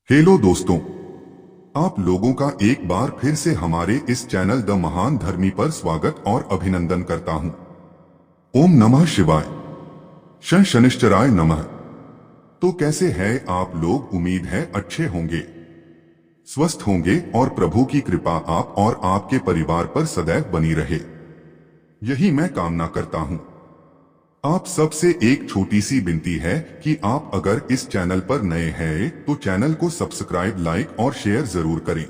Hello दोस्तों, आप लोगों का एक बार फिर से हमारे इस चैनल द महान धर्मी पर स्वागत और अभिनंदन करता हूं। ओम नमः शिवाय। शनिश्चराय नमः। तो कैसे हैं आप लोग? उम्मीद है अच्छे होंगे, स्वस्थ होंगे और प्रभु की कृपा आप और आपके परिवार पर सदैव बनी रहे, यही मैं कामना करता हूं। आप सबसे एक छोटी सी विनती है कि आप अगर इस चैनल पर नए हैं तो चैनल को सब्सक्राइब, लाइक और शेयर जरूर करें।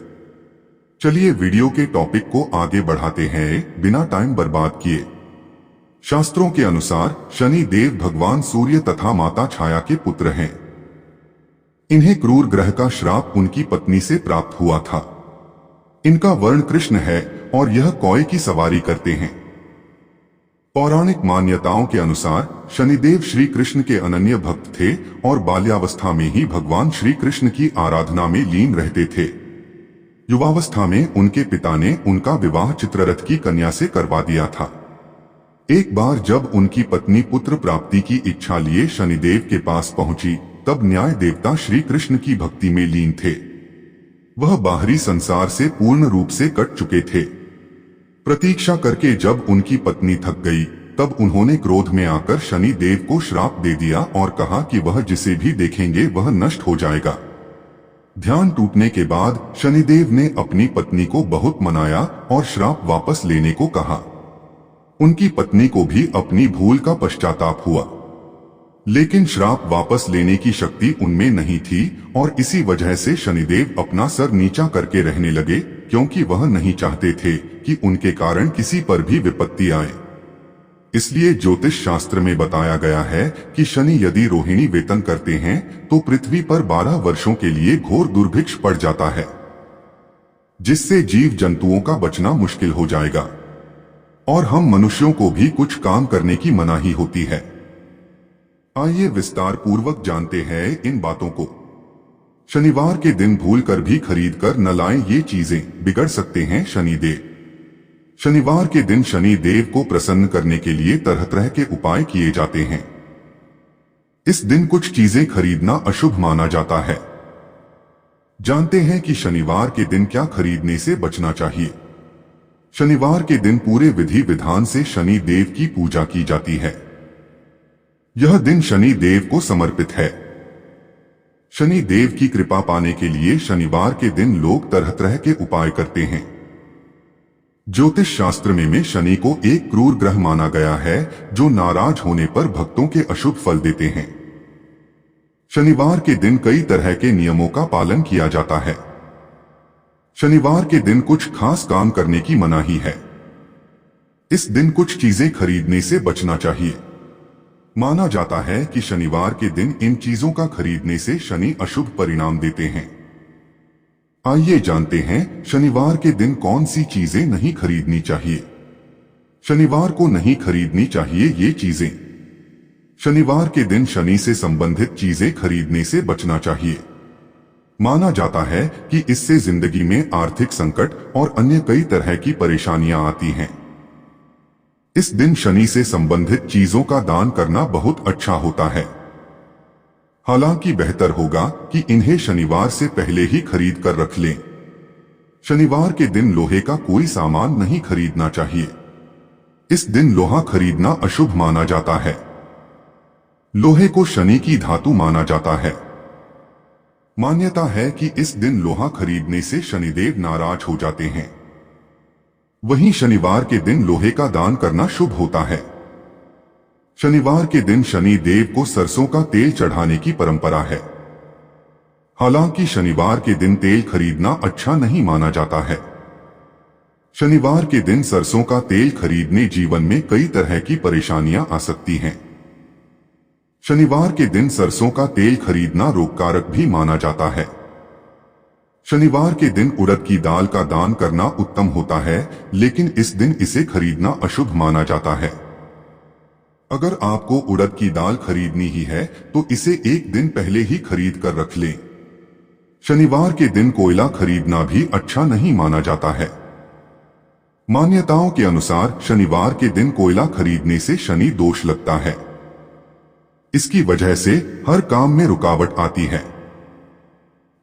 चलिए वीडियो के टॉपिक को आगे बढ़ाते हैं बिना टाइम बर्बाद किए। शास्त्रों के अनुसार शनि देव भगवान सूर्य तथा माता छाया के पुत्र हैं। इन्हें क्रूर ग्रह का श्राप उनकी पत्नी से प्राप्त हुआ था। इनका वर्ण कृष्ण है और यह कौए की सवारी करते हैं। पौराणिक मान्यताओं के अनुसार शनिदेव श्री कृष्ण के अनन्य भक्त थे और बाल्यावस्था में ही भगवान श्री कृष्ण की आराधना में लीन रहते थे। युवावस्था में उनके पिता ने उनका विवाह चित्ररथ की कन्या से करवा दिया था। एक बार जब उनकी पत्नी पुत्र प्राप्ति की इच्छा लिए शनिदेव के पास पहुंची, तब न्याय देवता श्री कृष्ण की भक्ति में लीन थे। वह बाहरी संसार से पूर्ण रूप से कट चुके थे। प्रतीक्षा करके जब उनकी पत्नी थक गई, तब उन्होंने क्रोध में आकर शनि देव को श्राप दे दिया और कहा कि वह जिसे भी देखेंगे वह नष्ट हो जाएगा। ध्यान टूटने के बाद शनिदेव ने अपनी पत्नी को बहुत मनाया और श्राप वापस लेने को कहा। उनकी पत्नी को भी अपनी भूल का पश्चाताप हुआ, लेकिन श्राप वापस लेने की शक्ति उनमें नहीं थी और इसी वजह से शनिदेव अपना सर नीचा करके रहने लगे, क्योंकि वह नहीं चाहते थे कि उनके कारण किसी पर भी विपत्ति आए। इसलिए ज्योतिष शास्त्र में बताया गया है कि शनि यदि रोहिणी वेतन करते हैं तो पृथ्वी पर 12 वर्षों के लिए घोर दुर्भिक्ष पड़ जाता है, जिससे जीव जंतुओं का बचना मुश्किल हो जाएगा और हम मनुष्यों को भी कुछ काम करने की मनाही होती है। आइए विस्तार पूर्वक जानते हैं इन बातों को। शनिवार के दिन भूलकर भी खरीद कर न लाएं, ये चीजें बिगड़ सकते हैं शनिदेव। शनिवार के दिन शनि देव को प्रसन्न करने के लिए तरह तरह के उपाय किए जाते हैं। इस दिन कुछ चीजें खरीदना अशुभ माना जाता है। जानते हैं कि शनिवार के दिन क्या खरीदने से बचना चाहिए। शनिवार के दिन पूरे विधि विधान से शनि देव की पूजा की जाती है। यह दिन शनि देव को समर्पित है। शनि देव की कृपा पाने के लिए शनिवार के दिन लोग तरह तरह के उपाय करते हैं। ज्योतिष शास्त्र में शनि को एक क्रूर ग्रह माना गया है जो नाराज होने पर भक्तों के अशुभ फल देते हैं। शनिवार के दिन कई तरह के नियमों का पालन किया जाता है। शनिवार के दिन कुछ खास काम करने की मनाही है। इस दिन कुछ चीजें खरीदने से बचना चाहिए। माना जाता है कि शनिवार के दिन इन चीजों का खरीदने से शनि अशुभ परिणाम देते हैं। आइए जानते हैं शनिवार के दिन कौन सी चीजें नहीं खरीदनी चाहिए। शनिवार को नहीं खरीदनी चाहिए ये चीजें। शनिवार के दिन शनि से संबंधित चीजें खरीदने से बचना चाहिए। माना जाता है कि इससे जिंदगी में आर्थिक संकट और अन्य कई तरह की परेशानियां आती हैं। इस दिन शनि से संबंधित चीजों का दान करना बहुत अच्छा होता है। हालांकि बेहतर होगा कि इन्हें शनिवार से पहले ही खरीद कर रख लें। शनिवार के दिन लोहे का कोई सामान नहीं खरीदना चाहिए। इस दिन लोहा खरीदना अशुभ माना जाता है। लोहे को शनि की धातु माना जाता है। मान्यता है कि इस दिन लोहा खरीदने से शनिदेव नाराज हो जाते हैं। वहीं शनिवार के दिन लोहे का दान करना शुभ होता है। शनिवार के दिन शनि देव को सरसों का तेल चढ़ाने की परंपरा है। हालांकि शनिवार के दिन तेल खरीदना अच्छा नहीं माना जाता है। शनिवार के दिन सरसों का तेल खरीदने जीवन में कई तरह की परेशानियां आ सकती हैं। शनिवार के दिन सरसों का तेल खरीदना रोगकारक भी माना जाता है। शनिवार के दिन उड़द की दाल का दान करना उत्तम होता है, लेकिन इस दिन इसे खरीदना अशुभ माना जाता है। अगर आपको उड़द की दाल खरीदनी ही है तो इसे एक दिन पहले ही खरीद कर रख लें। शनिवार के दिन कोयला खरीदना भी अच्छा नहीं माना जाता है। मान्यताओं के अनुसार शनिवार के दिन कोयला खरीदने से शनि दोष लगता है। इसकी वजह से हर काम में रुकावट आती है।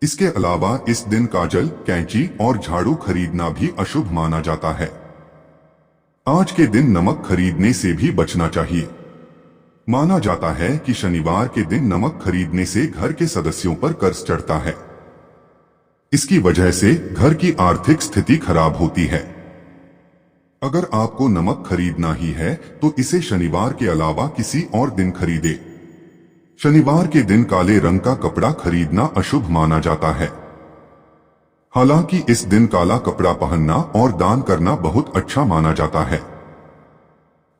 इसके अलावा इस दिन काजल, कैंची और झाड़ू खरीदना भी अशुभ माना जाता है। आज के दिन नमक खरीदने से भी बचना चाहिए। माना जाता है कि शनिवार के दिन नमक खरीदने से घर के सदस्यों पर कर्ज चढ़ता है। इसकी वजह से घर की आर्थिक स्थिति खराब होती है। अगर आपको नमक खरीदना ही है तो इसे शनिवार के अलावा किसी और दिन खरीदे। शनिवार के दिन काले रंग का कपड़ा खरीदना अशुभ माना जाता है। हालांकि इस दिन काला कपड़ा पहनना और दान करना बहुत अच्छा माना जाता है।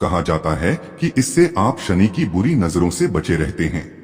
कहा जाता है कि इससे आप शनि की बुरी नजरों से बचे रहते हैं।